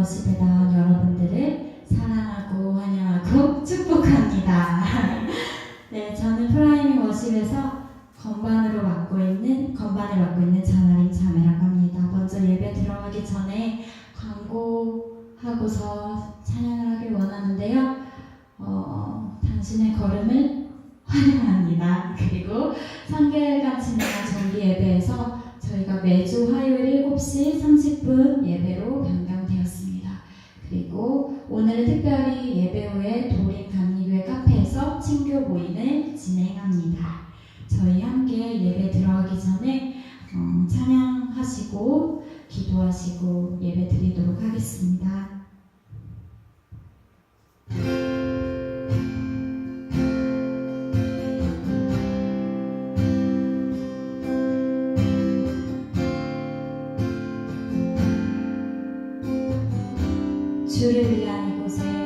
워십에 나온 여러분들을 사랑하고 환영하고 축복합니다. 네, 저는 프라이밍 워십에서 건반을 맡고 있는 전아림 자매라고 합니다. 먼저 예배 들어가기 전에 광고하고서 찬양을 하길 원하는데요. 당신의 걸음을 환영합니다. 그리고 3개월간 진행한 정기 예배에서 저희가 매주 화요일 7시 30분 예배로 변경되었습니다. 그리고 오늘은 특별히 예배 후에 도림 감리교회 카페에서 친교 모임을 진행합니다. 저희 함께 예배 들어가기 전에 찬양하시고 기도하시고 예배 드리도록 하겠습니다. 주를 위한 이곳에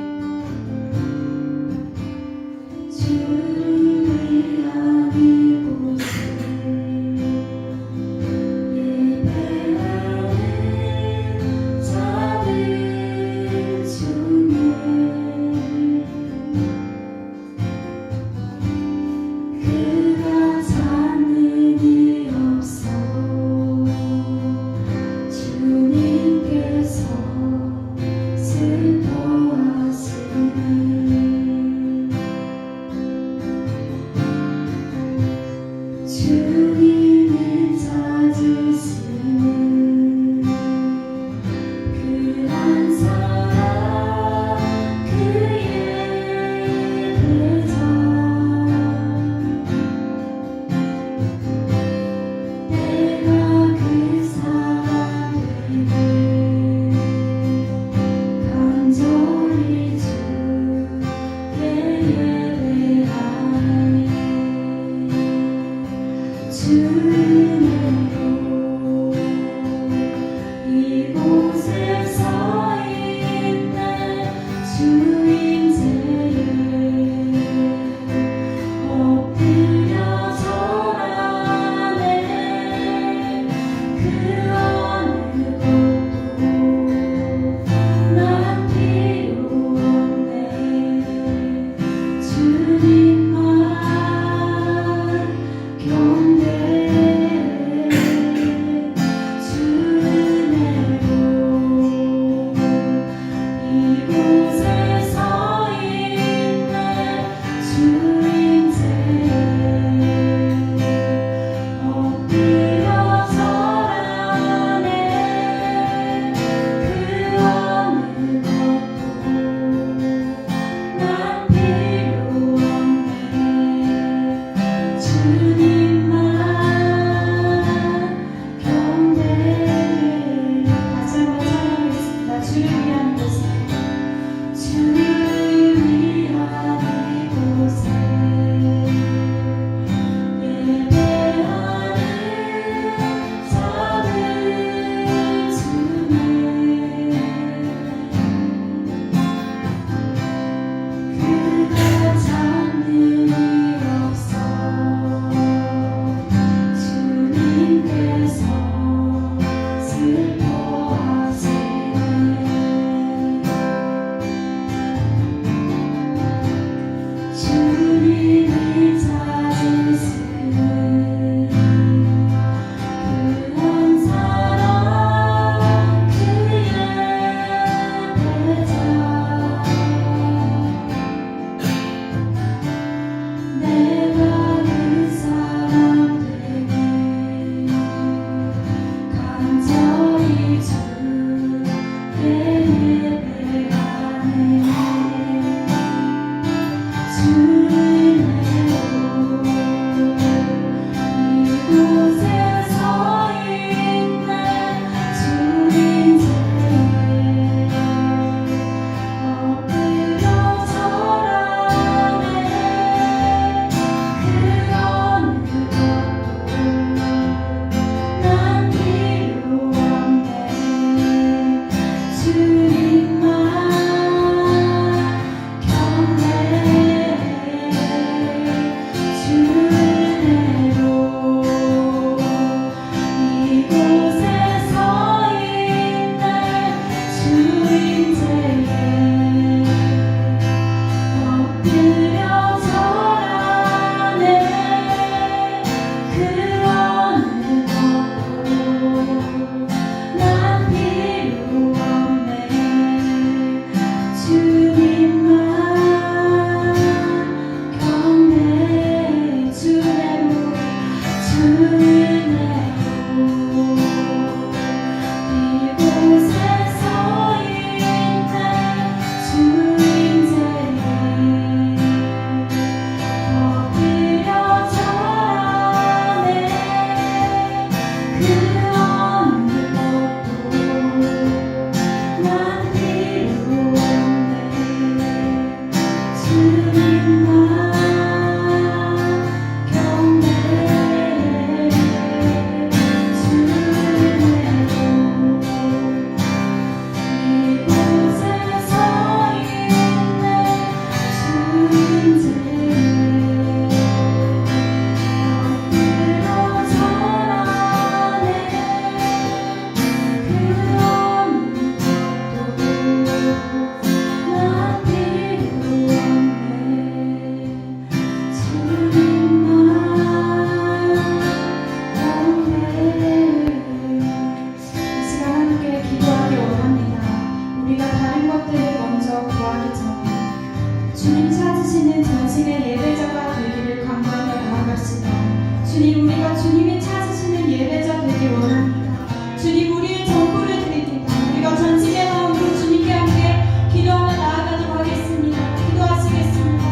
찾으시는 전심의 예배자가 되기를 간구하며 나아갑시다. 주님, 우리가 주님이 찾으시는 예배자 되길 원합니다. 주님, 우리의 전부를 드립니다. 우리가 전심의 마음으로 주님께 함께 기도하며 나아가도록 하겠습니다. 기도하시겠습니다.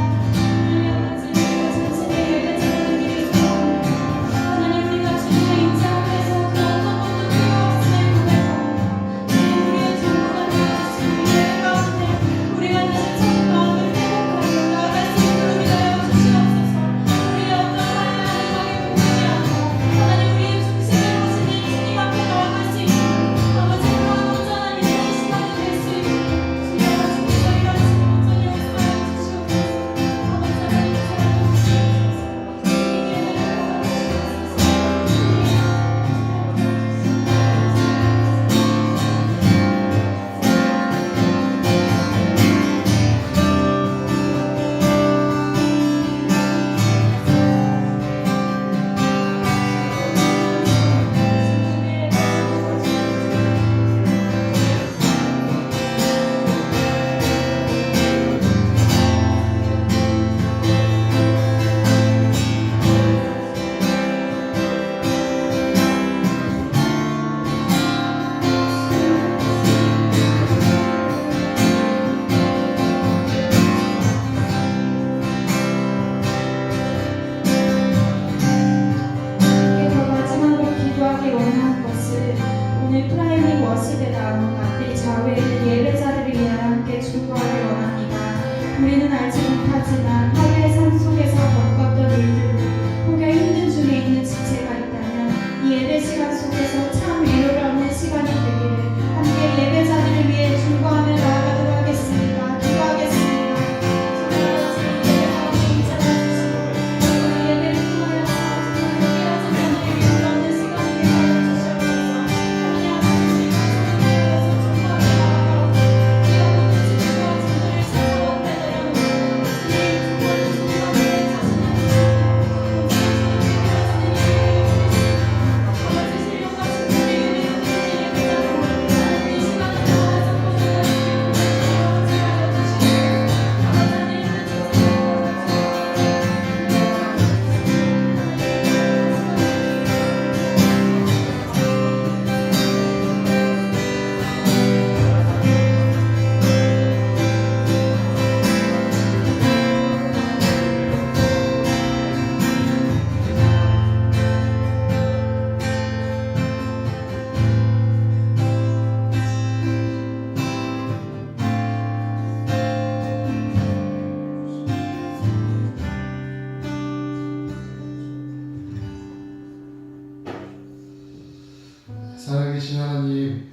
살아계신 하나님,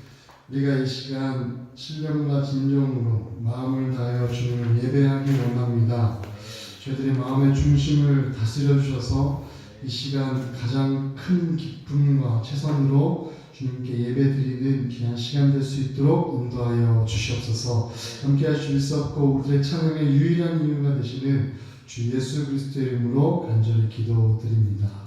우리가 이 시간 신령과 진정으로 마음을 다하여 주님을 예배하기 원합니다. 저희들의 마음의 중심을 다스려 주셔서 이 시간 가장 큰 기쁨과 최선으로 주님께 예배드리는 귀한 시간 될 수 있도록 인도하여 주시옵소서. 함께 하실 수 없고 우리의 찬양의 유일한 이유가 되시는 주 예수 그리스도의 이름으로 간절히 기도드립니다.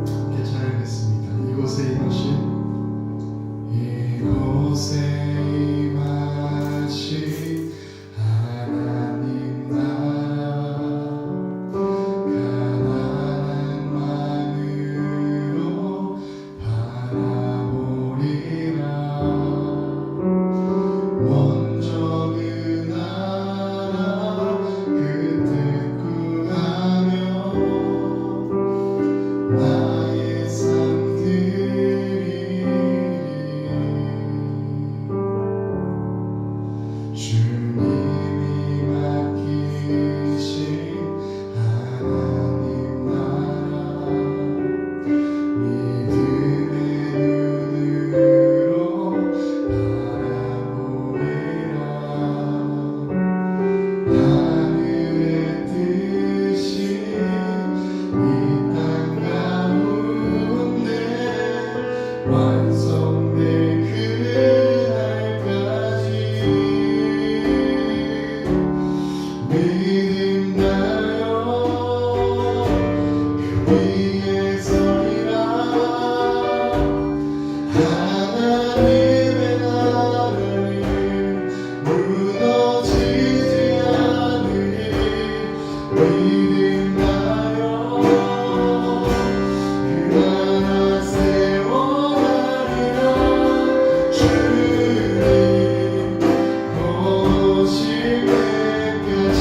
함께 찬양했습니다. 이곳에 이르신 믿음나요 그 위에 서리라 하나님의 나라는 무너지지 않으리 믿음나요 그 나라 세워가리라 주님 오실 때까지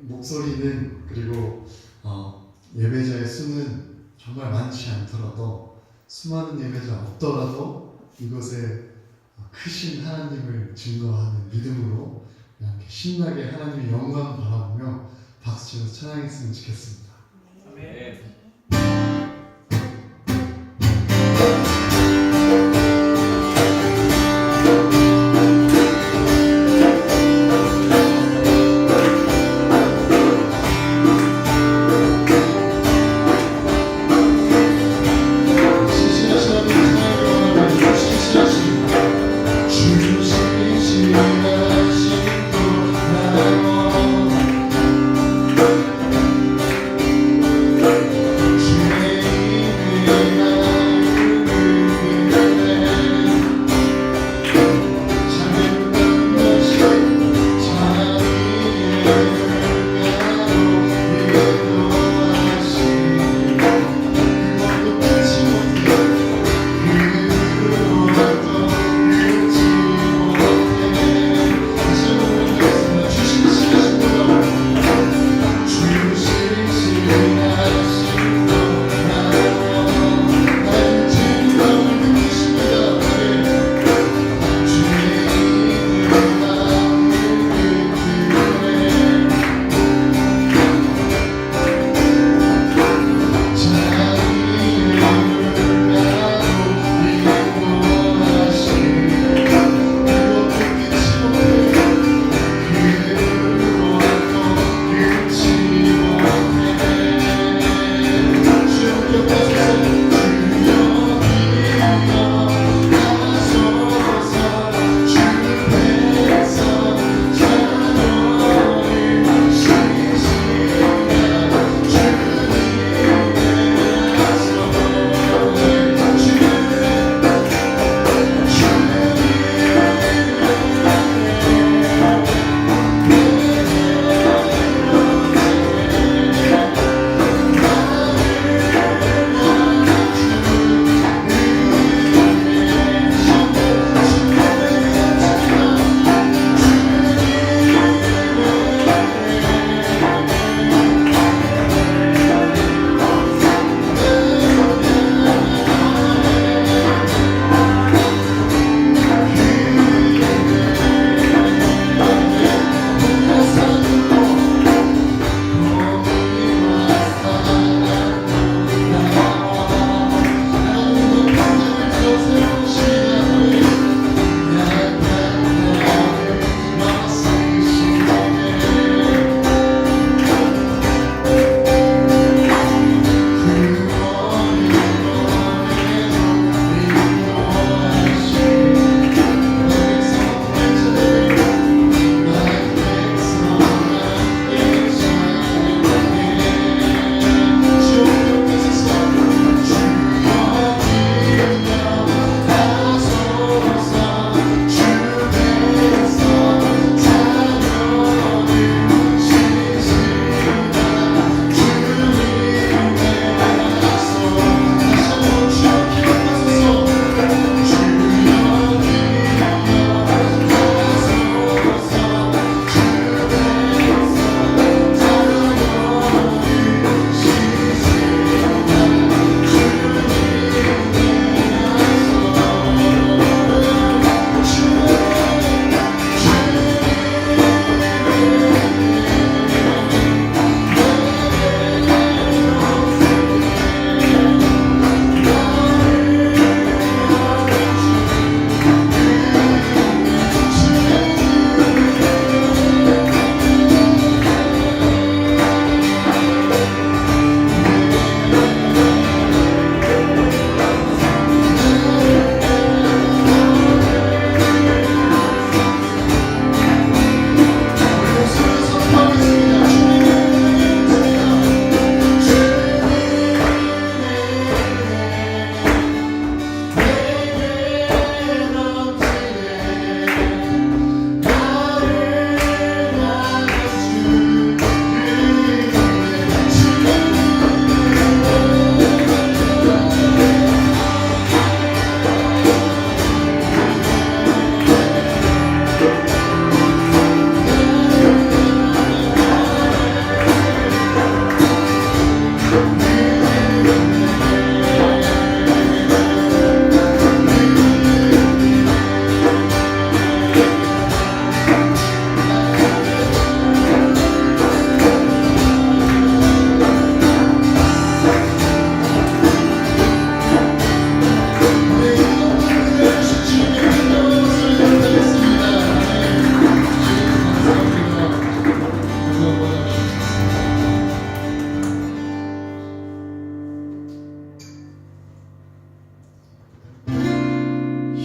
목소리는 그리고 예배자의 수는 정말 많지 않더라도 수많은 예배자 없더라도 이곳에 크신 하나님을 증거하는 믿음으로 그냥 이렇게 신나게 하나님의 영광 바라보며 박수치면서 찬양했으면 좋겠습니다. 아멘. 주신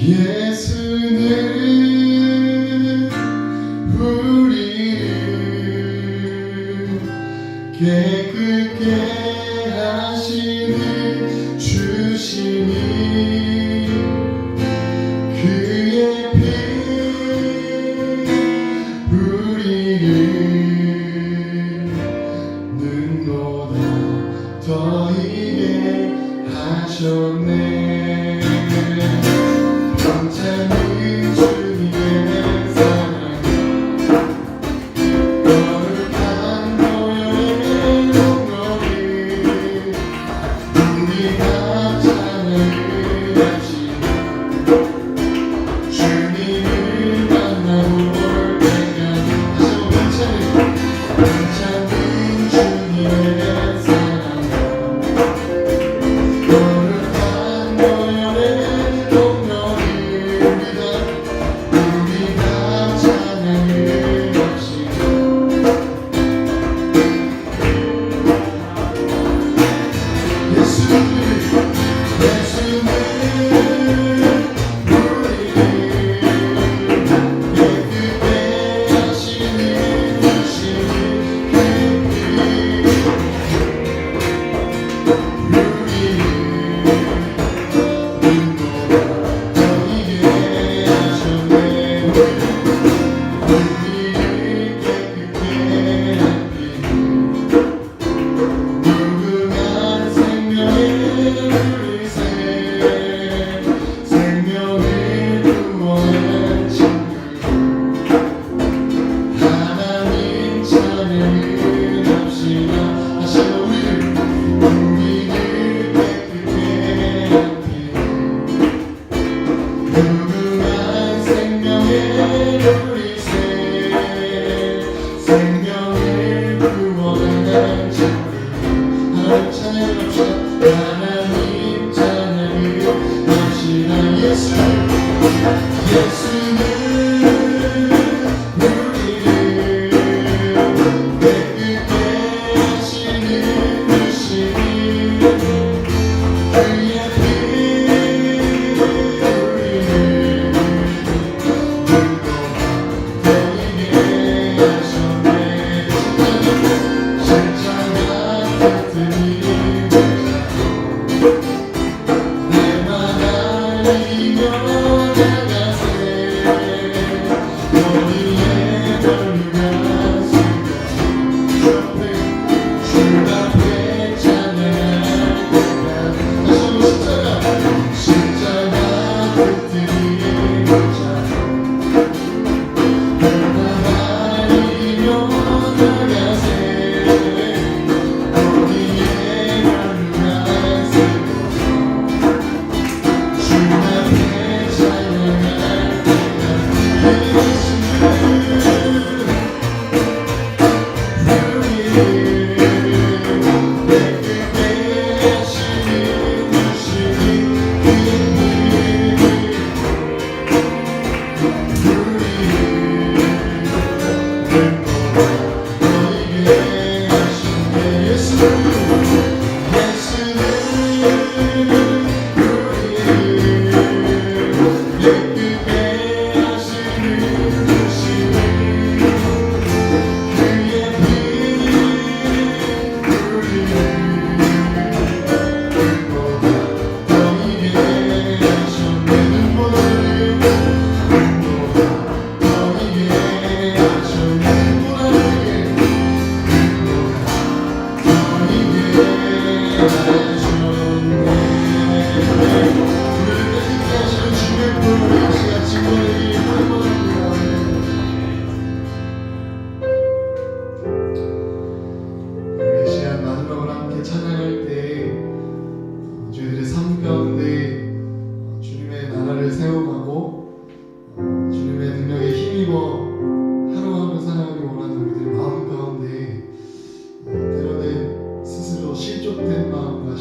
예수는 우리를 깨끗게 하시는 주시니 그의 피 우리를 능보다 더 이게 하셨네. 감사는 주님의 사랑 거룩한 보혈의 공로를 우리가 찬양을 합시다. 주님을 만나볼 때가 다시 한번 감사는 주님의 사랑 거룩한 보혈의 공로를 우리가 찬양을 합시다. 예수는 생명을 구원한 친구 하나님 찬양을 합시다. 예수는 우리를 깨끗게 하시는 주시니 그의 피 우리를 실족된 마음과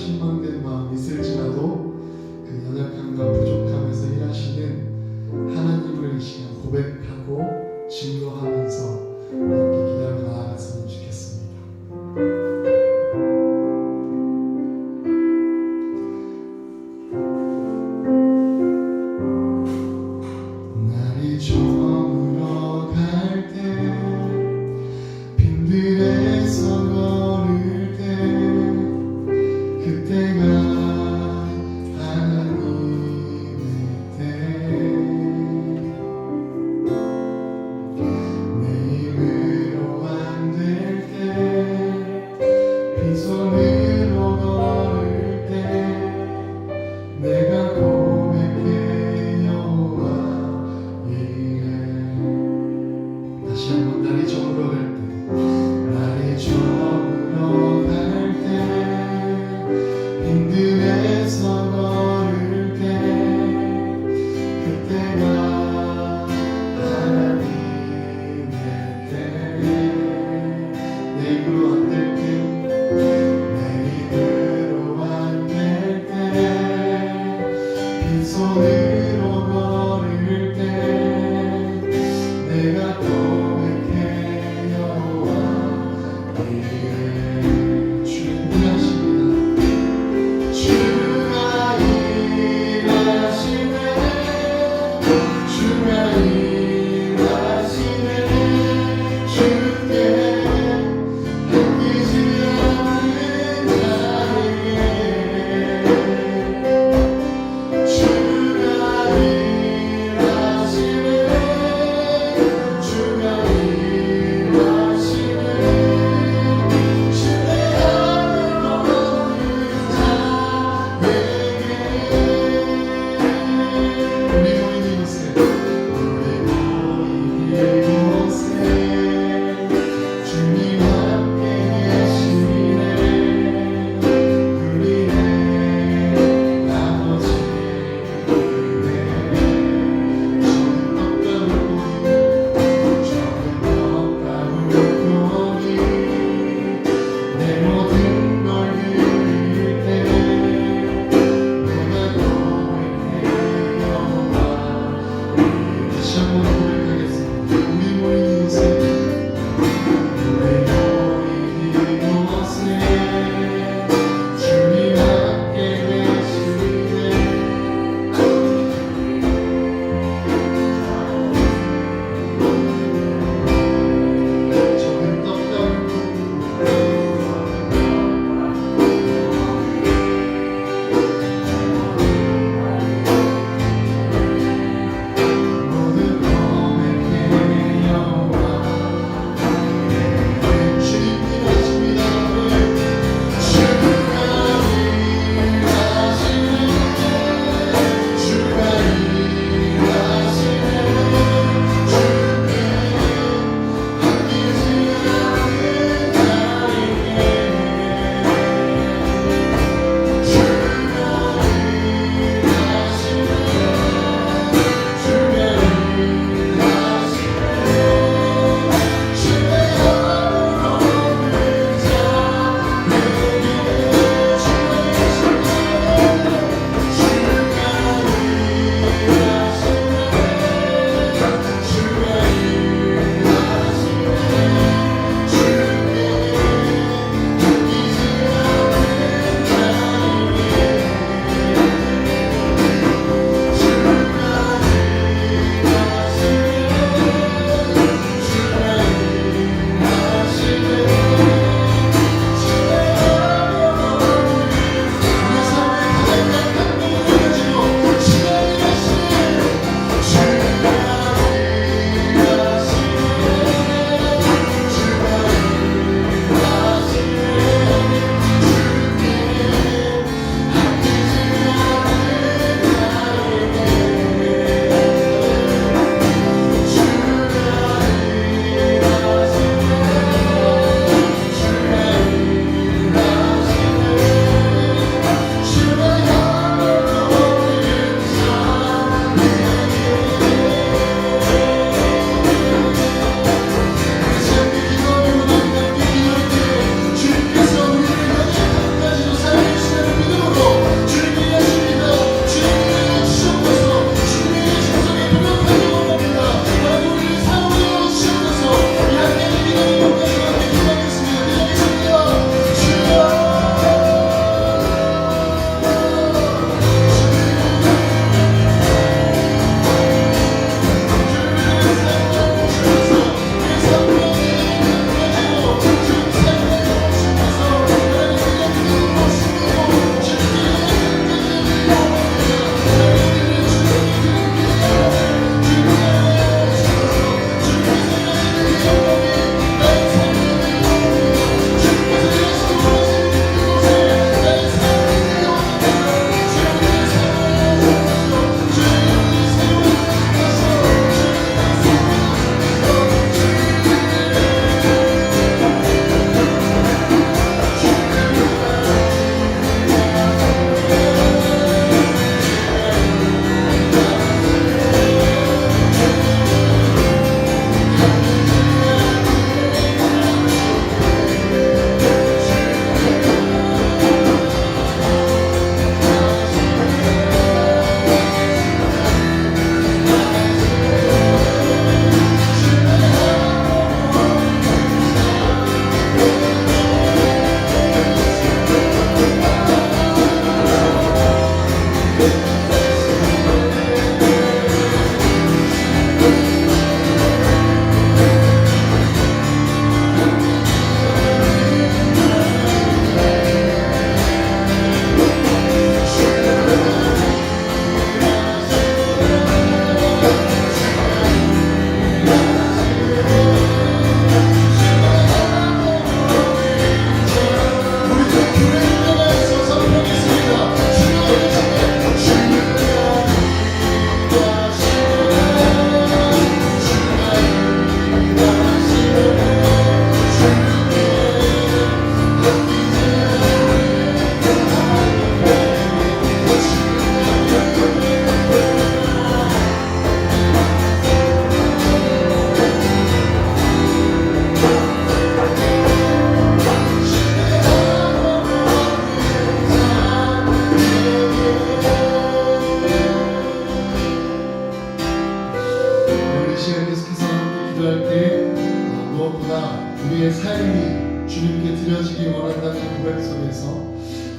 속에서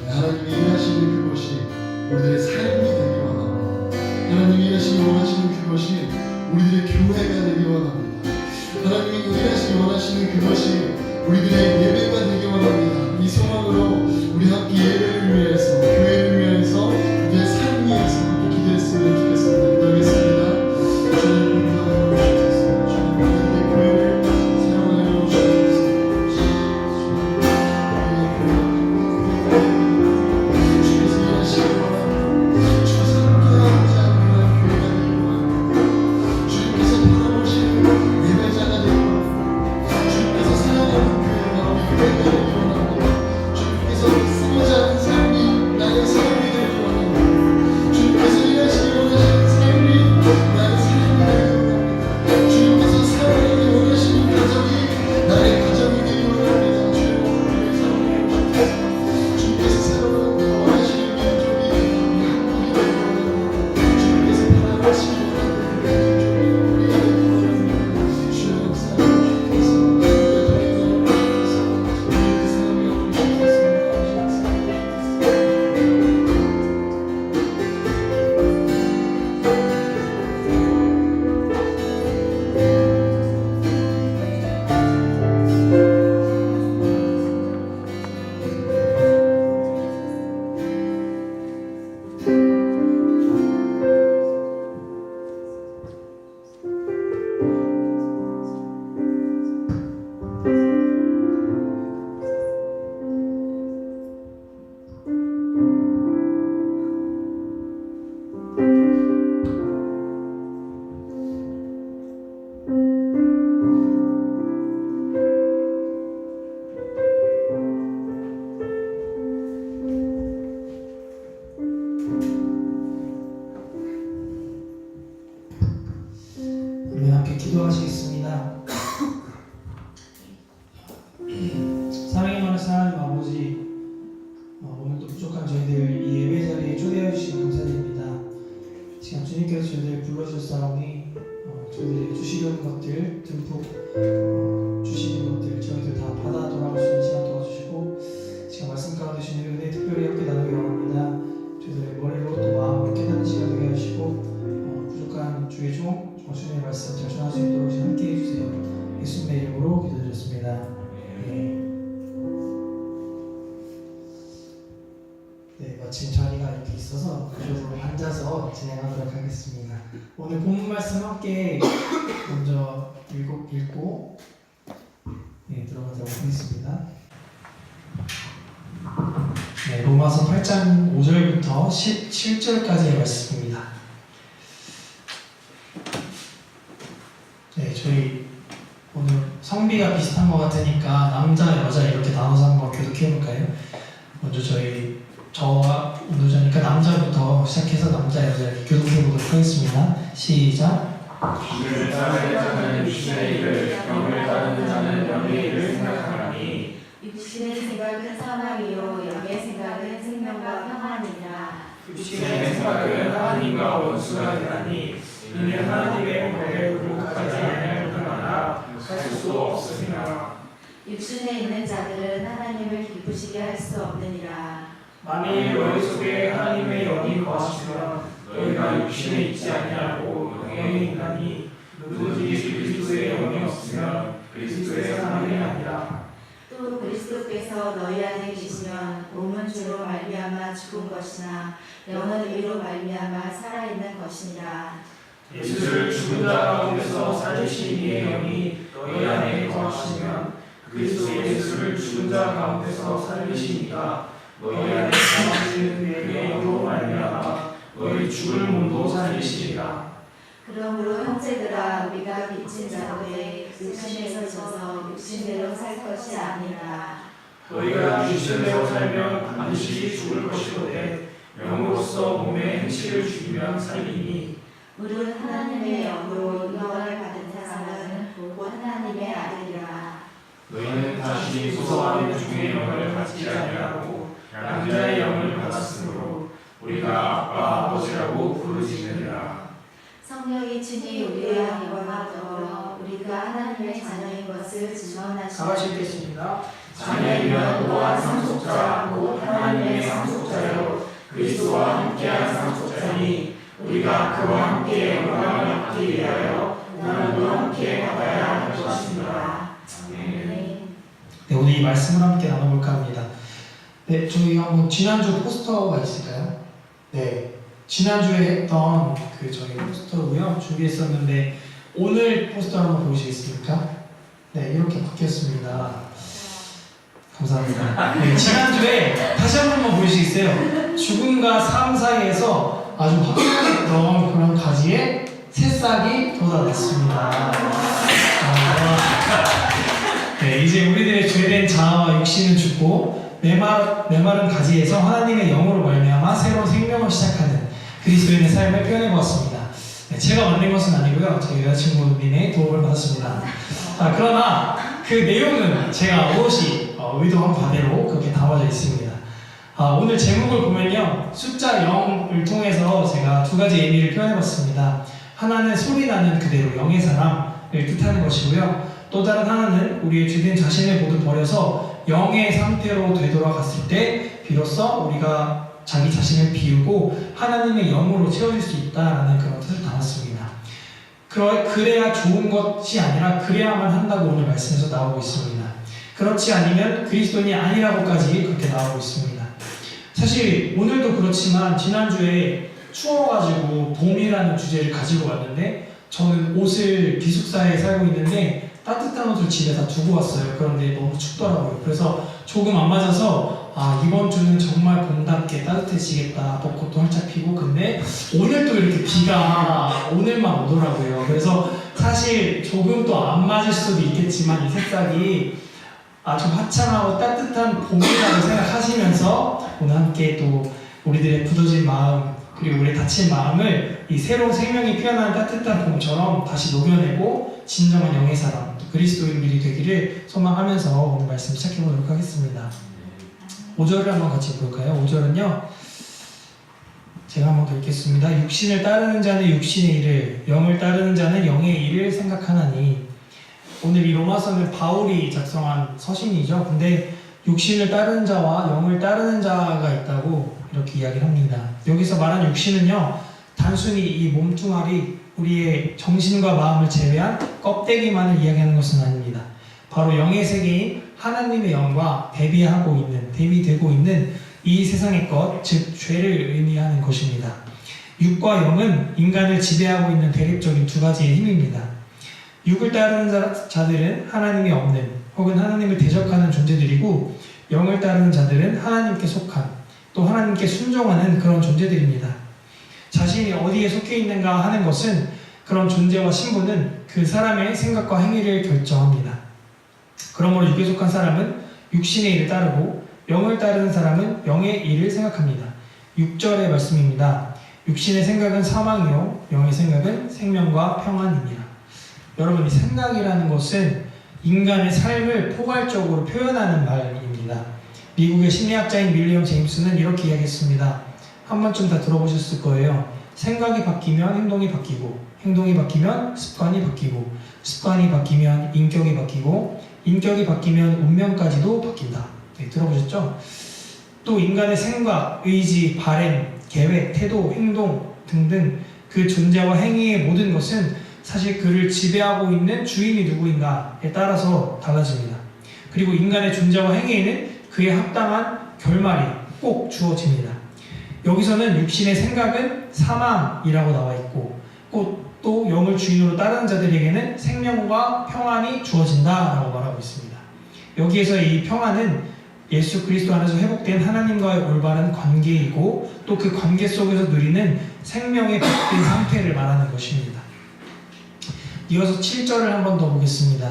하나님이 일하시는 그것이 우리들의 삶이 되기 원합니다. 하나님이 일하시기 원하시는 그것이 우리들의 교회가 되기 원합니다. 하나님이 일하시기 원하시는 그것이 우리들의 예배가 되기 원합니다. 이 소망으로 우리 함께 예배를 위해서, 교회를 위해서, 우리의 삶 위해서 함께 기도했으면 좋겠습니다. 기도하겠습니다. 주님 인도하여 주옵소서. 주님 우리의 교회를 사랑하여 주옵소서. 주께서 일하시기 원합니다. 주께서 함께하고자 하는 그런 교회가 되기 원합니다. 주님께서 바라보시는 예배자가 되기 원합니다. 주님께서 사랑하는 교회가 우리 교회가 되기 원합니다. 주님께서 쓰고자 하는 삶이 나의 삶이 되기 원합니다. 주님께서 일하시기 원하시는 삶이 나의 삶이 되기 원합니다. 주님께서 사랑하기 원하시는 가정이 나의 가정이 되기 원합니다. 주님 우리를 사랑해 주옵소서. 주님께서 사랑하기 원하시는 민족이 우리 한국이 되기 원합니다. 주님께서 바라보시기 원하는 민족이 우리가 되기 원합니다. 주여 역사하여 주옵소서. 우리 함께 기도하시겠습니다. 사랑이 많으신 하나님 아버지, 오늘도 부족한 저희들 이 예배 자리에 초대해 주시니 감사드립니다. 지금 주님께서 저희들 불러주셨사오니 저희들이 주시려는 것들 듬뿍 주시는 것들 저희들 다 받아 돌아갈 수 있는 시간 도와주시고, 지금 말씀 가운데 주신 은혜 특별히 함께 나누기 원합니다. 저희들의 머리로 또 마음으로 깨닫는 시간 되게 하시고, 부족한 주의 종 주님의 말씀 잘 전할 수 있도록 함께 해주세요. 예수님의 이름으로 기도드렸습니다. 네, 마침 자리가 이렇게 있어서 그쪽으로 앉아서 진행하도록 하겠습니다. 오늘 본문 말씀 함께 먼저 읽고 들어가도록 하겠습니다. 네, 로마서 8장 5절부터 17절까지의 말씀입니다. 네, 저희 오늘 성비가 비슷한 것 같으니까 남자, 여자 이렇게 나눠서 한번 교독해볼까요? 먼저 저와 운동자니까 남자부터 시작해서 남자, 여자 이렇게 교독해보도록 하겠습니다. 시작! 주를 따르는 자는 육신의 일을, 영을 따르는 자는 영의 일을 생각하나니 육신의 생각은 사망이요 영의 생각은 생명과 평안이니라. 육신의 생각은 하나님과 원수가 되나니 이는 하나님의 법에 굴복하지 아니할 뿐만 할 수도 없으니라. 육신에 있는 자들은 하나님을 기쁘시게 할 수 없느니라. 만일 너희 속에 하나님의 영이 거하시면 너희가 육신에 있지 아니하고 영에 있나니 누구든지 그리스도의 영이 없으면 그리스도의 사람이 아니라. 또 그리스도께서 너희 안에 계시면 몸은 죄로 말미암아 죽은 것이나 영은 의로 말미암아 살아있는 것이니라. 예수를 죽은 자 가운데서 살리신 이의 영이 너희 안에 거하시면 그리스도 예수를 죽은 자 가운데서 살리시니까 너희 안에 거하시는 그의 영으로 말미암아 너희 죽을 몸도 살리시리라. 그러므로 형제들아 우리가 빚진 자로되 육신에서 져서 육신대로 살 것이 아니라. 너희가 육신대로 살면 반드시 죽을 것이로되 영으로서 몸의 행실을 죽이면 살리니. 무릇 하나님의 영으로 영을 받은 사람은 곧 하나님의 아들이라. 너희는 다시 무서워하는 중의 영을 받지 아니하고 양자의 영을 받았으므로 우리가 아빠 아버지라고 부르짖느니라. 성령이 친히 우리의 영과 더불어 우리가 하나님의 자녀인 것을 증언하시니 가만히 있겠습니다. 자녀이면 또한 상속 상속자 곧 하나님의 상속자요 그리스도와 함께한 상속자니 우리가 그와 함께 영광을 얻기 위하여 나누고 함께 받아야 할 것입니다. 아멘. 네, 오늘 이 말씀을 함께 나눠볼까 합니다. 네, 저희 한번 지난주 포스터가 있을까요? 네, 지난주에 했던 그 저희 포스터고요. 준비했었는데 오늘 포스터 한번 보시겠습니까? 네, 이렇게 바뀌었습니다. 감사합니다. 네, 지난주에 다시 한 번만 보여주시겠어요? 죽음과 삶 사이에서 아주 화려했던 그런 가지에 새싹이 돋아났습니다. 네, 이제 우리들의 죄된 자아와 육신은 죽고 메마른 가지에서 하나님의 영으로 말미암아 새로운 생명을 시작하는 그리스도인의 삶을 표현해보았습니다. 네, 제가 만든 것은 아니고요. 제 여자친구님의 도움을 받았습니다. 그러나 그 내용은 제가 오롯이 의도한 바대로 그렇게 담아져 있습니다. 오늘 제목을 보면요, 숫자 0을 통해서 제가 두 가지 의미를 표현해봤습니다. 하나는 소리나는 그대로 영의 사람을 뜻하는 것이고요. 또 다른 하나는 우리의 주된 자신을 모두 버려서 영의 상태로 되돌아갔을 때 비로소 우리가 자기 자신을 비우고 하나님의 영으로 채워질 수 있다라는 그런 뜻을 담았습니다. 그래야 좋은 것이 아니라 그래야만 한다고 오늘 말씀에서 나오고 있습니다. 그렇지 않으면 그리스도인이 아니라고까지 그렇게 나오고 있습니다. 사실 오늘도 그렇지만 지난주에 추워가지고 봄이라는 주제를 가지고 왔는데 저는 옷을 기숙사에 살고 있는데 따뜻한 옷을 집에 다 두고 왔어요. 그런데 너무 춥더라고요. 그래서 조금 안 맞아서 이번 주는 정말 봄답게 따뜻해지겠다, 벚꽃도 활짝 피고. 근데 오늘 또 이렇게 비가 오늘만 오더라고요. 그래서 사실 조금 또 안 맞을 수도 있겠지만 이 새싹이 아주 화창하고 따뜻한 봄이라고 생각하시면서 오늘 함께 또 우리들의 굳어진 마음 그리고 우리 다친 마음을 이 새로운 생명이 피어나는 따뜻한 봄처럼 다시 녹여내고 진정한 영의 사람, 또 그리스도인들이 되기를 소망하면서 오늘 말씀 시작해보도록 하겠습니다. 5절을 한번 같이 볼까요? 5절은요, 제가 한번 더 읽겠습니다. 육신을 따르는 자는 육신의 일을, 영을 따르는 자는 영의 일을 생각하나니. 오늘 이 로마서는 바울이 작성한 서신이죠. 근데 육신을 따르는 자와 영을 따르는 자가 있다고 이렇게 이야기를 합니다. 여기서 말하는 육신은요, 단순히 이 몸뚱아리, 우리의 정신과 마음을 제외한 껍데기만을 이야기하는 것은 아닙니다. 바로 영의 세계인 하나님의 영과 대비되고 있는 이 세상의 것, 즉 죄를 의미하는 것입니다. 육과 영은 인간을 지배하고 있는 대립적인 두 가지의 힘입니다. 육을 따르는 자들은 하나님이 없는 혹은 하나님을 대적하는 존재들이고, 영을 따르는 자들은 하나님께 속한, 또 하나님께 순종하는 그런 존재들입니다. 자신이 어디에 속해 있는가 하는 것은, 그런 존재와 신분은 그 사람의 생각과 행위를 결정합니다. 그러므로 육에 속한 사람은 육신의 일을 따르고, 영을 따르는 사람은 영의 일을 생각합니다. 6절의 말씀입니다. 육신의 생각은 사망이요 영의 생각은 생명과 평안이니라. 여러분, 이 생각이라는 것은 인간의 삶을 포괄적으로 표현하는 말입니다. 미국의 심리학자인 윌리엄 제임스는 이렇게 이야기했습니다. 한 번쯤 다 들어보셨을 거예요. 생각이 바뀌면 행동이 바뀌고, 행동이 바뀌면 습관이 바뀌고, 습관이 바뀌면 인격이 바뀌고, 인격이 바뀌면 운명까지도 바뀐다. 네, 들어보셨죠? 또 인간의 생각, 의지, 바램, 계획, 태도, 행동 등등 그 존재와 행위의 모든 것은 사실 그를 지배하고 있는 주인이 누구인가에 따라서 달라집니다. 그리고 인간의 존재와 행위에는 그에 합당한 결말이 꼭 주어집니다. 여기서는 육신의 생각은 사망이라고 나와 있고, 또 영을 주인으로 따르는 자들에게는 생명과 평안이 주어진다라고 말하고 있습니다. 여기에서 이 평안은 예수 그리스도 안에서 회복된 하나님과의 올바른 관계이고, 또 그 관계 속에서 누리는 생명의 복된 상태를 말하는 것입니다. 이어서 7절을 한 번 더 보겠습니다.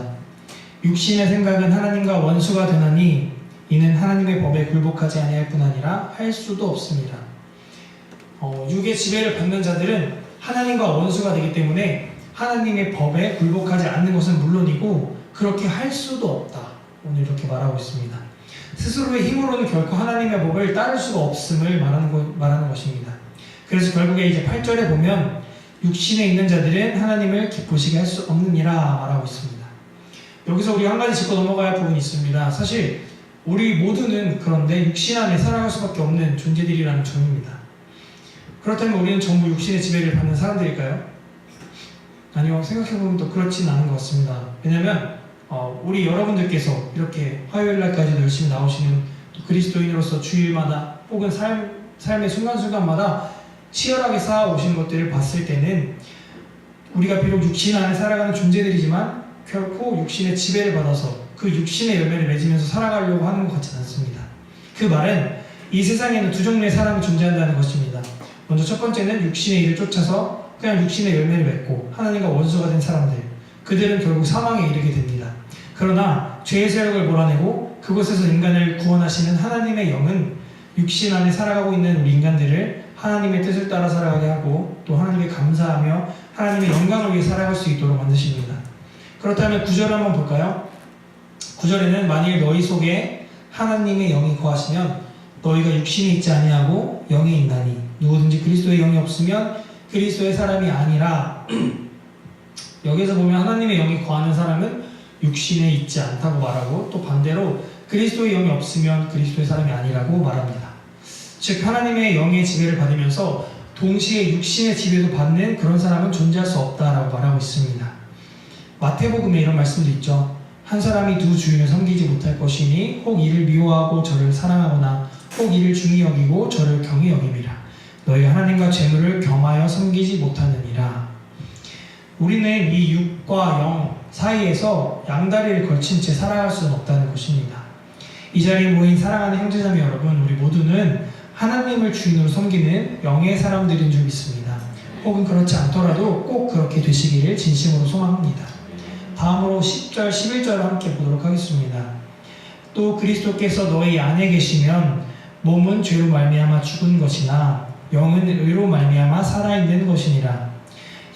육신의 생각은 하나님과 원수가 되나니 이는 하나님의 법에 굴복하지 아니할 뿐 아니라 할 수도 없습니다. 육의 지배를 받는 자들은 하나님과 원수가 되기 때문에 하나님의 법에 굴복하지 않는 것은 물론이고 그렇게 할 수도 없다. 오늘 이렇게 말하고 있습니다. 스스로의 힘으로는 결코 하나님의 법을 따를 수가 없음을 말하는 것입니다. 그래서 결국에 이제 8절에 보면 육신에 있는 자들은 하나님을 기쁘시게 할 수 없느니라 말하고 있습니다. 여기서 우리 한 가지 짚고 넘어가야 할 부분이 있습니다. 사실 우리 모두는 그런데 육신 안에 살아갈 수밖에 없는 존재들이라는 점입니다. 그렇다면 우리는 전부 육신의 지배를 받는 사람들일까요? 아니요, 생각해보면 또 그렇진 않은 것 같습니다. 왜냐면 우리 여러분들께서 이렇게 화요일날까지도 열심히 나오시는 그리스도인으로서 주일마다 혹은 삶의 순간순간마다 치열하게 쌓아오신 것들을 봤을 때는 우리가 비록 육신 안에 살아가는 존재들이지만 결코 육신의 지배를 받아서 그 육신의 열매를 맺으면서 살아가려고 하는 것 같지는 않습니다. 그 말은 이 세상에는 두 종류의 사람이 존재한다는 것입니다. 먼저 첫 번째는 육신의 일을 쫓아서 그냥 육신의 열매를 맺고 하나님과 원수가 된 사람들, 그들은 결국 사망에 이르게 됩니다. 그러나 죄의 세력을 몰아내고 그곳에서 인간을 구원하시는 하나님의 영은 육신 안에 살아가고 있는 우리 인간들을 하나님의 뜻을 따라 살아가게 하고 또 하나님께 감사하며 하나님의 영광을 위해 살아갈 수 있도록 만드십니다. 그렇다면 9절을 한번 볼까요? 9절에는 만일 너희 속에 하나님의 영이 거하시면 너희가 육신에 있지 아니하고 영에 있나니 누구든지 그리스도의 영이 없으면 그리스도의 사람이 아니라 여기서 보면 하나님의 영이 거하는 사람은 육신에 있지 않다고 말하고 또 반대로 그리스도의 영이 없으면 그리스도의 사람이 아니라고 말합니다. 즉 하나님의 영의 지배를 받으면서 동시에 육신의 지배도 받는 그런 사람은 존재할 수 없다라고 말하고 있습니다. 마태복음에 이런 말씀도 있죠. 한 사람이 두 주인을 섬기지 못할 것이니 혹 이를 미워하고 저를 사랑하거나 혹 이를 중히 여기고 저를 경히 여김이라. 너희 하나님과 재물을 겸하여 섬기지 못하느니라. 우리는 이 육과 영 사이에서 양다리를 걸친 채 살아갈 수는 없다는 것입니다. 이 자리에 모인 사랑하는 형제자매 여러분, 우리 모두는 하나님을 주인으로 섬기는 영의 사람들인 줄 믿습니다. 혹은 그렇지 않더라도 꼭 그렇게 되시기를 진심으로 소망합니다. 다음으로 10절, 11절을 함께 보도록 하겠습니다. 또 그리스도께서 너희 안에 계시면 몸은 죄로 말미암아 죽은 것이나 영은 의로 말미암아 살아있는 것이니라.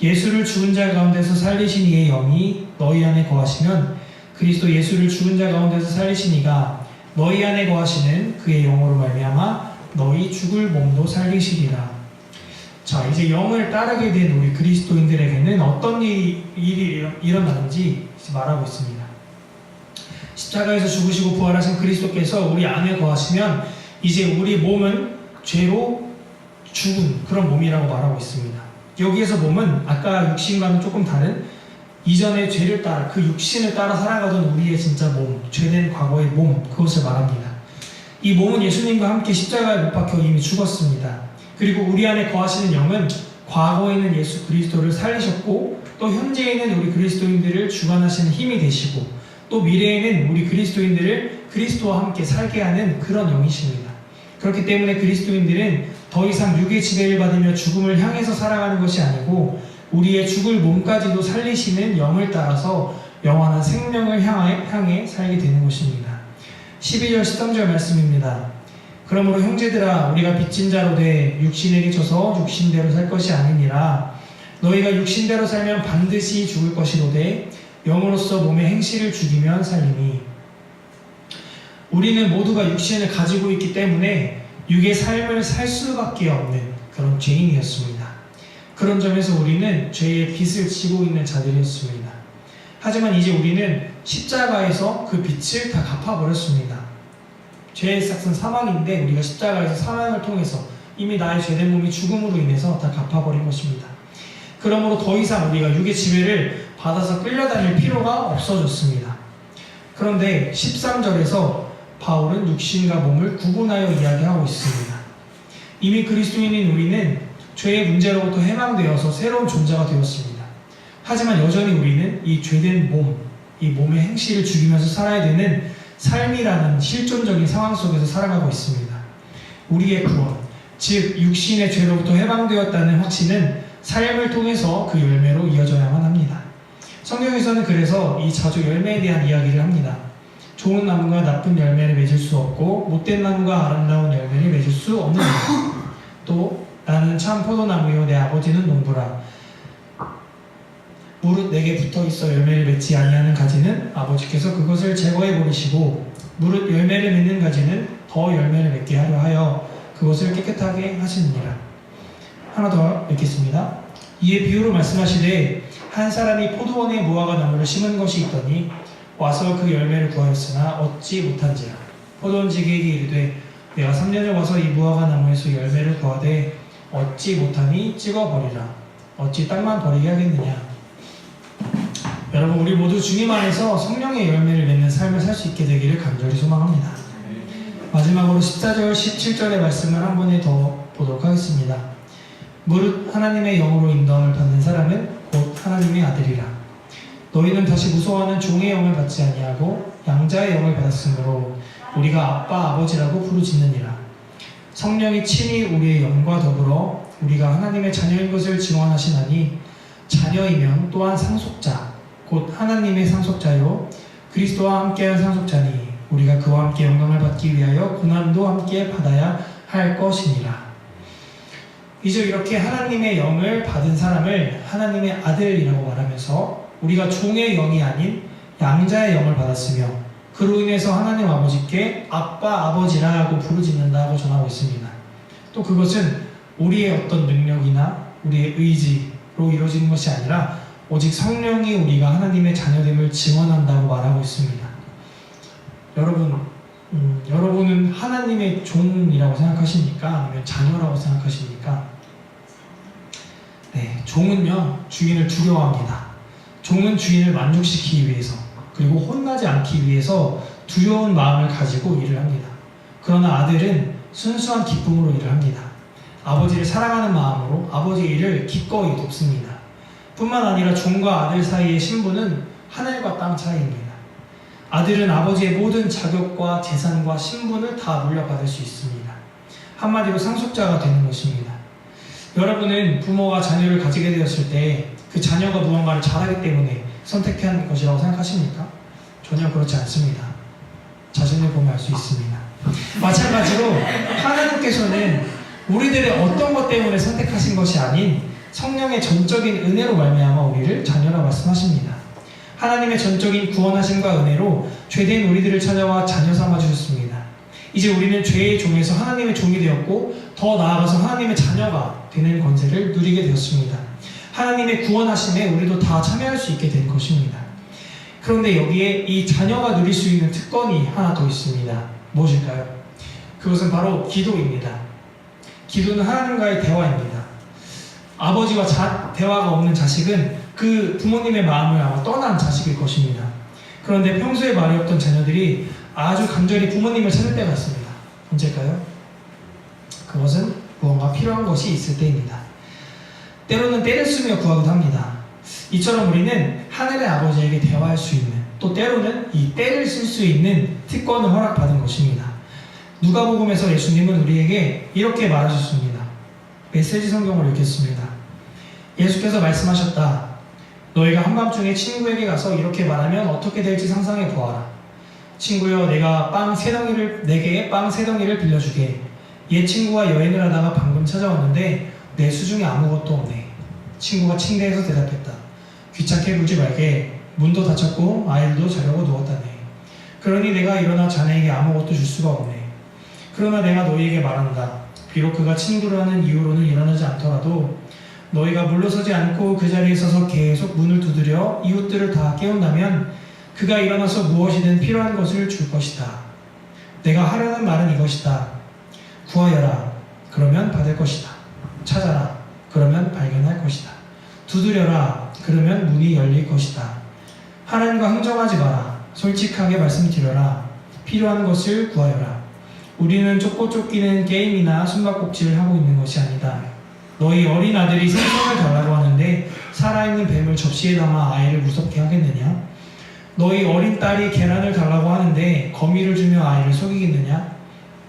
예수를 죽은 자 가운데서 살리신 이의 영이 너희 안에 거하시면 그리스도 예수를 죽은 자 가운데서 살리신 이가 너희 안에 거하시는 그의 영으로 말미암아 너희 죽을 몸도 살리시리라. 자, 이제 영을 따르게 된 우리 그리스도인들에게는 어떤 일이 일어나는지 말하고 있습니다. 십자가에서 죽으시고 부활하신 그리스도께서 우리 안에 거하시면 이제 우리 몸은 죄로 죽은 그런 몸이라고 말하고 있습니다. 여기에서 몸은 아까 육신과는 조금 다른 이전의 죄를 따라 그 육신을 따라 살아가던 우리의 진짜 몸, 죄된 과거의 몸, 그것을 말합니다. 이 몸은 예수님과 함께 십자가에 못 박혀 이미 죽었습니다. 그리고 우리 안에 거하시는 영은 과거에는 예수 그리스도를 살리셨고 또 현재에는 우리 그리스도인들을 주관하시는 힘이 되시고 또 미래에는 우리 그리스도인들을 그리스도와 함께 살게 하는 그런 영이십니다. 그렇기 때문에 그리스도인들은 더 이상 육의 지배를 받으며 죽음을 향해서 살아가는 것이 아니고 우리의 죽을 몸까지도 살리시는 영을 따라서 영원한 생명을 향해 살게 되는 것입니다. 12절 13절 말씀입니다. 그러므로 형제들아 우리가 빚진 자로 돼 육신에게 져서 육신대로 살 것이 아니니라. 너희가 육신대로 살면 반드시 죽을 것이로되 영으로서 몸의 행실을 죽이면 살리니. 우리는 모두가 육신을 가지고 있기 때문에 육의 삶을 살 수밖에 없는 그런 죄인이었습니다. 그런 점에서 우리는 죄의 빚을 지고 있는 자들이었습니다. 하지만 이제 우리는 십자가에서 그 빚을 다 갚아버렸습니다. 죄의 싹은 사망인데 우리가 십자가에서 사망을 통해서 이미 나의 죄된 몸이 죽음으로 인해서 다 갚아버린 것입니다. 그러므로 더 이상 우리가 육의 지배를 받아서 끌려다닐 필요가 없어졌습니다. 그런데 13절에서 바울은 육신과 몸을 구분하여 이야기하고 있습니다. 이미 그리스도인인 우리는 죄의 문제로부터 해방되어서 새로운 존재가 되었습니다. 하지만 여전히 우리는 이 죄된 몸, 이 몸의 행실을 죽이면서 살아야 되는 삶이라는 실존적인 상황 속에서 살아가고 있습니다. 우리의 구원, 즉 육신의 죄로부터 해방되었다는 확신은 삶을 통해서 그 열매로 이어져야만 합니다. 성경에서는 그래서 이 자주 열매에 대한 이야기를 합니다. 좋은 나무가 나쁜 열매를 맺을 수 없고 못된 나무가 아름다운 열매를 맺을 수 없는 것. 또 나는 참 포도나무요 내 아버지는 농부라. 무릇 내게 붙어있어 열매를 맺지 아니하는 가지는 아버지께서 그것을 제거해 버리시고 무릇 열매를 맺는 가지는 더 열매를 맺게 하려 하여 그것을 깨끗하게 하시느니라. 하나 더 읽겠습니다. 이에 비유로 말씀하시되 한 사람이 포도원에 무화과 나무를 심은 것이 있더니 와서 그 열매를 구하였으나 얻지 못한지라. 포도원지기에게 이르되 내가 3년을 와서 이 무화과 나무에서 열매를 구하되 얻지 못하니 찍어버리라. 어찌 땅만 버리게 하겠느냐. 여러분, 우리 모두 주님 안에서 성령의 열매를 맺는 삶을 살 수 있게 되기를 간절히 소망합니다. 마지막으로 14절 17절의 말씀을 한 번에 더 보도록 하겠습니다. 무릇 하나님의 영으로 인도함을 받는 사람은 곧 하나님의 아들이라. 너희는 다시 무서워하는 종의 영을 받지 아니하고 양자의 영을 받았으므로 우리가 아빠 아버지라고 부르짖느니라. 성령이 친히 우리의 영과 더불어 우리가 하나님의 자녀인 것을 증언하시나니 자녀이면 또한 상속자 곧 하나님의 상속자요 그리스도와 함께한 상속자니 우리가 그와 함께 영광을 받기 위하여 고난도 함께 받아야 할 것이니라. 이제 이렇게 하나님의 영을 받은 사람을 하나님의 아들이라고 말하면서 우리가 종의 영이 아닌 양자의 영을 받았으며 그로 인해서 하나님 아버지께 아빠 아버지라고 부르짖는다고 전하고 있습니다. 또 그것은 우리의 어떤 능력이나 우리의 의지로 이루어지는 것이 아니라 오직 성령이 우리가 하나님의 자녀됨을 증언한다고 말하고 있습니다. 여러분은 하나님의 종이라고 생각하십니까? 아니면 자녀라고 생각하십니까? 네, 종은요 주인을 두려워합니다. 종은 주인을 만족시키기 위해서 그리고 혼나지 않기 위해서 두려운 마음을 가지고 일을 합니다. 그러나 아들은 순수한 기쁨으로 일을 합니다. 아버지를 사랑하는 마음으로 아버지의 일을 기꺼이 돕습니다. 뿐만 아니라 종과 아들 사이의 신분은 하늘과 땅 차이입니다. 아들은 아버지의 모든 자격과 재산과 신분을 다 물려받을 수 있습니다. 한마디로 상속자가 되는 것입니다. 여러분은 부모가 자녀를 가지게 되었을 때 그 자녀가 무언가를 잘하기 때문에 선택한 것이라고 생각하십니까? 전혀 그렇지 않습니다. 자신을 보면 알 수 있습니다. 마찬가지로 하나님께서는 우리들의 어떤 것 때문에 선택하신 것이 아닌 성령의 전적인 은혜로 말미암아 우리를 자녀라 말씀하십니다. 하나님의 전적인 구원하심과 은혜로 죄된 우리들을 찾아와 자녀 삼아 주셨습니다. 이제 우리는 죄의 종에서 하나님의 종이 되었고 더 나아가서 하나님의 자녀가 되는 권세를 누리게 되었습니다. 하나님의 구원하심에 우리도 다 참여할 수 있게 된 것입니다. 그런데 여기에 이 자녀가 누릴 수 있는 특권이 하나 더 있습니다. 무엇일까요? 그것은 바로 기도입니다. 기도는 하나님과의 대화입니다. 아버지와 대화가 없는 자식은 그 부모님의 마음을 아마 떠난 자식일 것입니다. 그런데 평소에 말이 없던 자녀들이 아주 간절히 부모님을 찾을 때가 있습니다. 언제일까요? 그것은 무언가 필요한 것이 있을 때입니다. 때로는 때를 쓰며 구하기도 합니다. 이처럼 우리는 하늘의 아버지에게 대화할 수 있는 또 때로는 이 때를 쓸 수 있는 특권을 허락받은 것입니다. 누가복음에서 예수님은 우리에게 이렇게 말하셨습니다. 메시지 성경을 읽겠습니다. 예수께서 말씀하셨다. 너희가 한밤중에 친구에게 가서 이렇게 말하면 어떻게 될지 상상해 보아라. 친구여, 내가 내게 빵 3덩이를 빌려주게. 옛 친구가 여행을 하다가 방금 찾아왔는데 내 수중에 아무것도 없네. 친구가 침대에서 대답했다. 귀찮게 굴지 말게. 문도 닫혔고 아이들도 자려고 누웠다네. 그러니 내가 일어나 자네에게 아무것도 줄 수가 없네. 그러나 내가 너희에게 말한다. 비록 그가 친구라는 이유로는 일어나지 않더라도 너희가 물러서지 않고 그 자리에 서서 계속 문을 두드려 이웃들을 다 깨운다면 그가 일어나서 무엇이든 필요한 것을 줄 것이다. 내가 하려는 말은 이것이다. 구하여라. 그러면 받을 것이다. 찾아라. 그러면 발견할 것이다. 두드려라. 그러면 문이 열릴 것이다. 하나님과 흥정하지 마라. 솔직하게 말씀드려라. 필요한 것을 구하여라. 우리는 쫓기는 게임이나 숨바꼭질을 하고 있는 것이 아니다. 너희 어린 아들이 생선을 달라고 하는데 살아있는 뱀을 접시에 담아 아이를 무섭게 하겠느냐? 너희 어린 딸이 계란을 달라고 하는데 거미를 주며 아이를 속이겠느냐?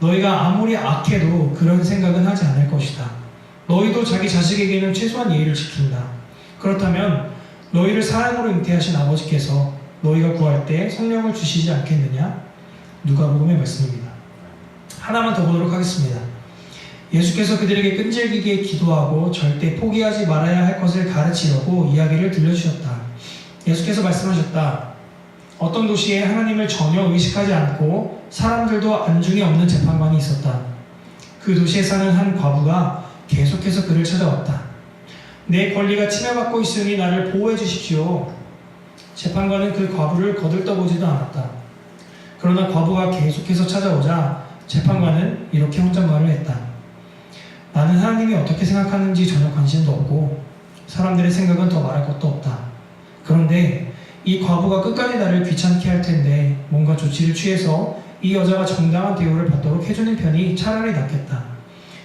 너희가 아무리 악해도 그런 생각은 하지 않을 것이다. 너희도 자기 자식에게는 최소한 예의를 지킨다. 그렇다면 너희를 사랑으로 잉태하신 아버지께서 너희가 구할 때 성령을 주시지 않겠느냐? 누가복음의 말씀입니다. 하나만 더 보도록 하겠습니다. 예수께서 그들에게 끈질기게 기도하고 절대 포기하지 말아야 할 것을 가르치려고 이야기를 들려주셨다. 예수께서 말씀하셨다. 어떤 도시에 하나님을 전혀 의식하지 않고 사람들도 안중에 없는 재판관이 있었다. 그 도시에 사는 한 과부가 계속해서 그를 찾아왔다. 내 권리가 침해받고 있으니 나를 보호해 주십시오. 재판관은 그 과부를 거들떠보지도 않았다. 그러나 과부가 계속해서 찾아오자 재판관은 이렇게 혼잣말을 했다. 나는 하나님이 어떻게 생각하는지 전혀 관심도 없고 사람들의 생각은 더 말할 것도 없다. 그런데 이 과부가 끝까지 나를 귀찮게 할 텐데 뭔가 조치를 취해서 이 여자가 정당한 대우를 받도록 해주는 편이 차라리 낫겠다.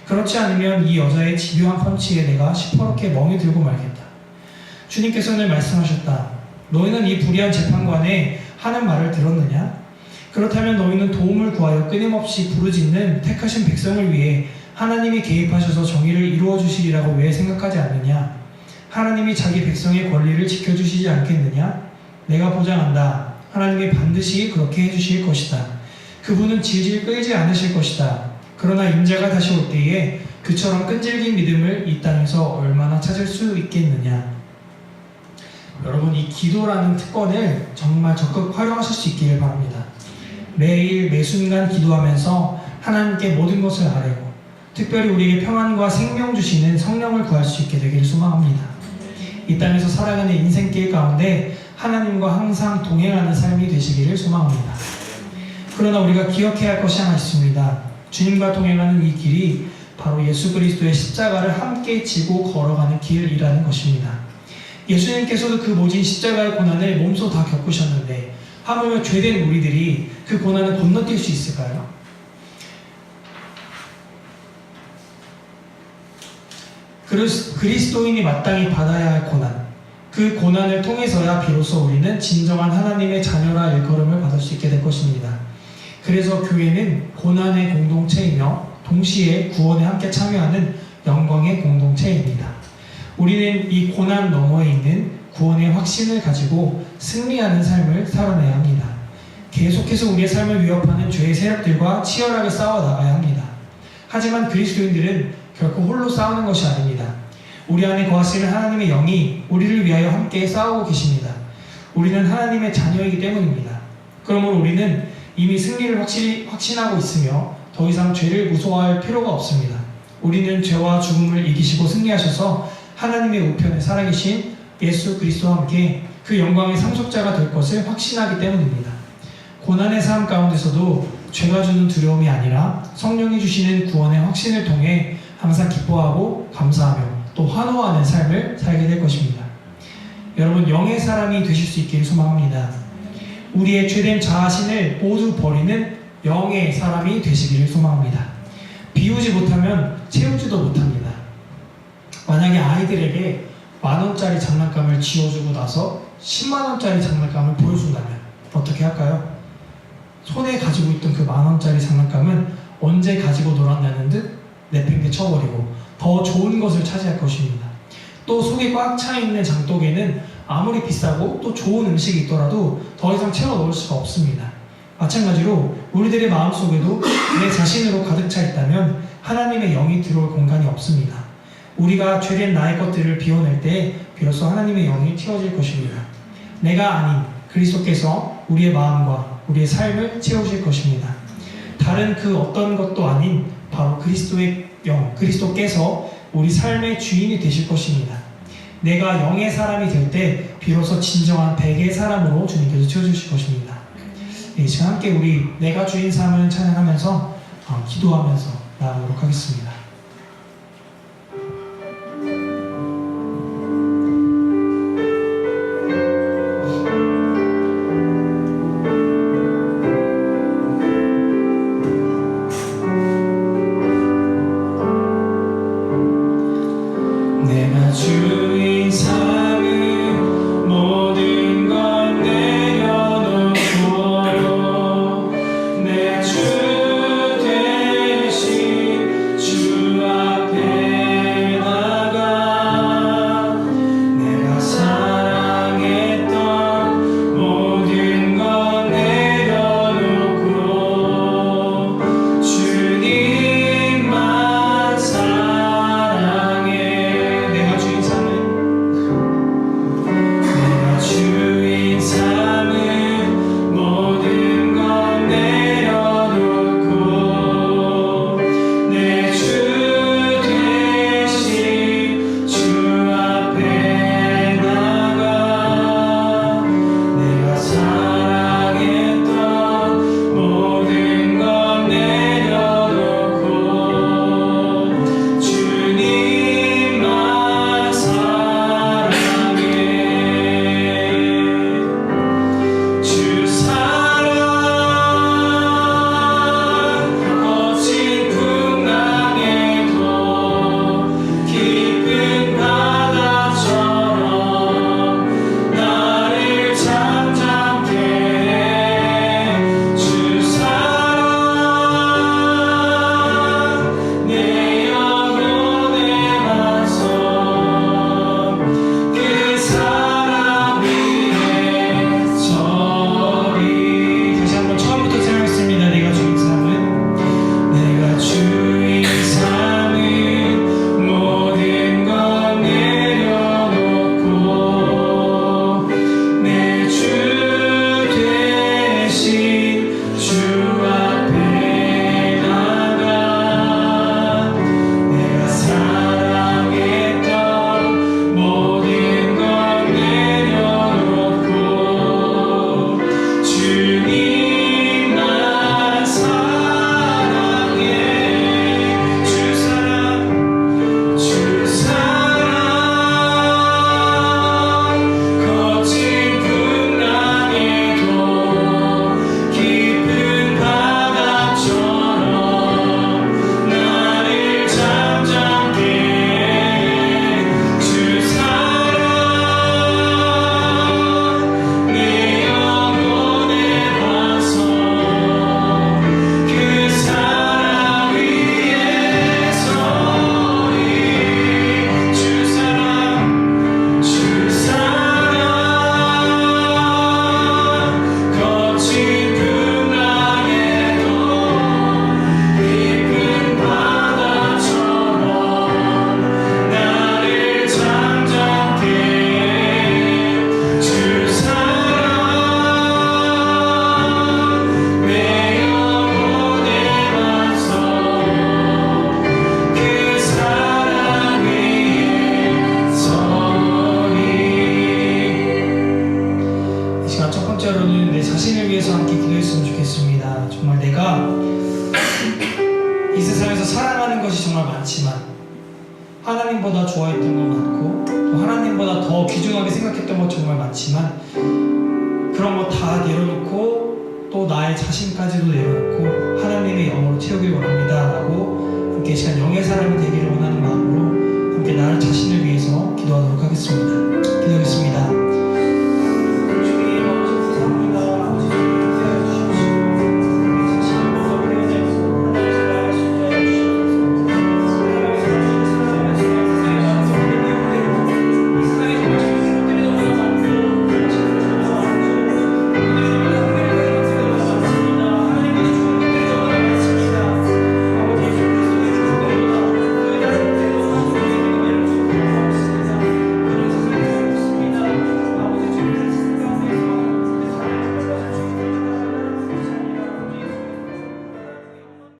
그렇지 않으면 이 여자의 집요한 펀치에 내가 시퍼렇게 멍이 들고 말겠다. 주님께서는 말씀하셨다. 너희는 이 불의한 재판관의 하는 말을 들었느냐? 그렇다면 너희는 도움을 구하여 끊임없이 부르짖는 택하신 백성을 위해 하나님이 개입하셔서 정의를 이루어 주시리라고 왜 생각하지 않느냐? 하나님이 자기 백성의 권리를 지켜주시지 않겠느냐? 내가 보장한다. 하나님이 반드시 그렇게 해주실 것이다. 그분은 질질 끌지 않으실 것이다. 그러나 인자가 다시 올 때에 그처럼 끈질긴 믿음을 이 땅에서 얼마나 찾을 수 있겠느냐? 여러분, 이 기도라는 특권을 정말 적극 활용하실 수 있기를 바랍니다. 매일 매순간 기도하면서 하나님께 모든 것을 아뢰고 특별히 우리에게 평안과 생명 주시는 성령을 구할 수 있게 되기를 소망합니다. 이 땅에서 살아가는 인생길 가운데 하나님과 항상 동행하는 삶이 되시기를 소망합니다. 그러나 우리가 기억해야 할 것이 하나 있습니다. 주님과 동행하는 이 길이 바로 예수 그리스도의 십자가를 함께 지고 걸어가는 길이라는 것입니다. 예수님께서도 그 모진 십자가의 고난을 몸소 다 겪으셨는데 하물며 죄된 우리들이 그 고난을 건너뛸 수 있을까요? 그리스도인이 마땅히 받아야 할 고난, 그 고난을 통해서야 비로소 우리는 진정한 하나님의 자녀라 일컬음을 받을 수 있게 될 것입니다. 그래서 교회는 고난의 공동체이며 동시에 구원에 함께 참여하는 영광의 공동체입니다. 우리는 이 고난 너머에 있는 구원의 확신을 가지고 승리하는 삶을 살아내야 합니다. 계속해서 우리의 삶을 위협하는 죄의 세력들과 치열하게 싸워나가야 합니다. 하지만 그리스도인들은 결코 홀로 싸우는 것이 아닙니다. 우리 안에 거하시는 하나님의 영이 우리를 위하여 함께 싸우고 계십니다. 우리는 하나님의 자녀이기 때문입니다. 그러므로 우리는 이미 승리를 확신하고 있으며 더 이상 죄를 무서워할 필요가 없습니다. 우리는 죄와 죽음을 이기시고 승리하셔서 하나님의 우편에 살아계신 예수 그리스도와 함께 그 영광의 상속자가 될 것을 확신하기 때문입니다. 고난의 삶 가운데서도 죄가 주는 두려움이 아니라 성령이 주시는 구원의 확신을 통해 항상 기뻐하고 감사하며 또 환호하는 삶을 살게 될 것입니다. 여러분, 영의 사람이 되실 수 있기를 소망합니다. 우리의 죄된 자아신을 모두 버리는 영의 사람이 되시기를 소망합니다. 비우지 못하면 채우지도 못합니다. 만약에 아이들에게 10,000원짜리 장난감을 쥐어주고 나서 100,000원짜리 장난감을 보여준다면 어떻게 할까요? 손에 가지고 있던 그 10,000원짜리 장난감은 언제 가지고 놀았냐는 듯 내팽개 쳐버리고 더 좋은 것을 차지할 것입니다. 또 속에 꽉 차있는 장독에는 아무리 비싸고 또 좋은 음식이 있더라도 더 이상 채워 넣을 수가 없습니다. 마찬가지로 우리들의 마음속에도 내 자신으로 가득 차 있다면 하나님의 영이 들어올 공간이 없습니다. 우리가 죄된 나의 것들을 비워낼 때 비로소 하나님의 영이 튀어질 것입니다. 내가 아닌 그리스도께서 우리의 마음과 우리의 삶을 채우실 것입니다. 다른 그 어떤 것도 아닌 바로 그리스도의 영, 그리스도께서 우리 삶의 주인이 되실 것입니다. 내가 영의 사람이 될 때 비로소 진정한 백의 사람으로 주님께서 채워주실 것입니다. 이 시간 함께 우리 내가 주인 삶을 찬양하면서 기도하면서 나아가도록 하겠습니다. 내가 주인 삶을 모든 건 내려놓고 내 주 대신 사랑하는 것이 정말 많지만 하나님보다 좋아했던 것 많고 또 하나님보다 더 귀중하게 생각했던 것 정말 많지만 그런 거 다 내려놓고 또 나의 자신까지도 내려놓고 하나님의 영으로 채우길 원합니다 라고 함께 이 시간 영의 사람이 되기를 원하는 마음으로 함께 나를 자신을 위해서 기도하도록 하겠습니다.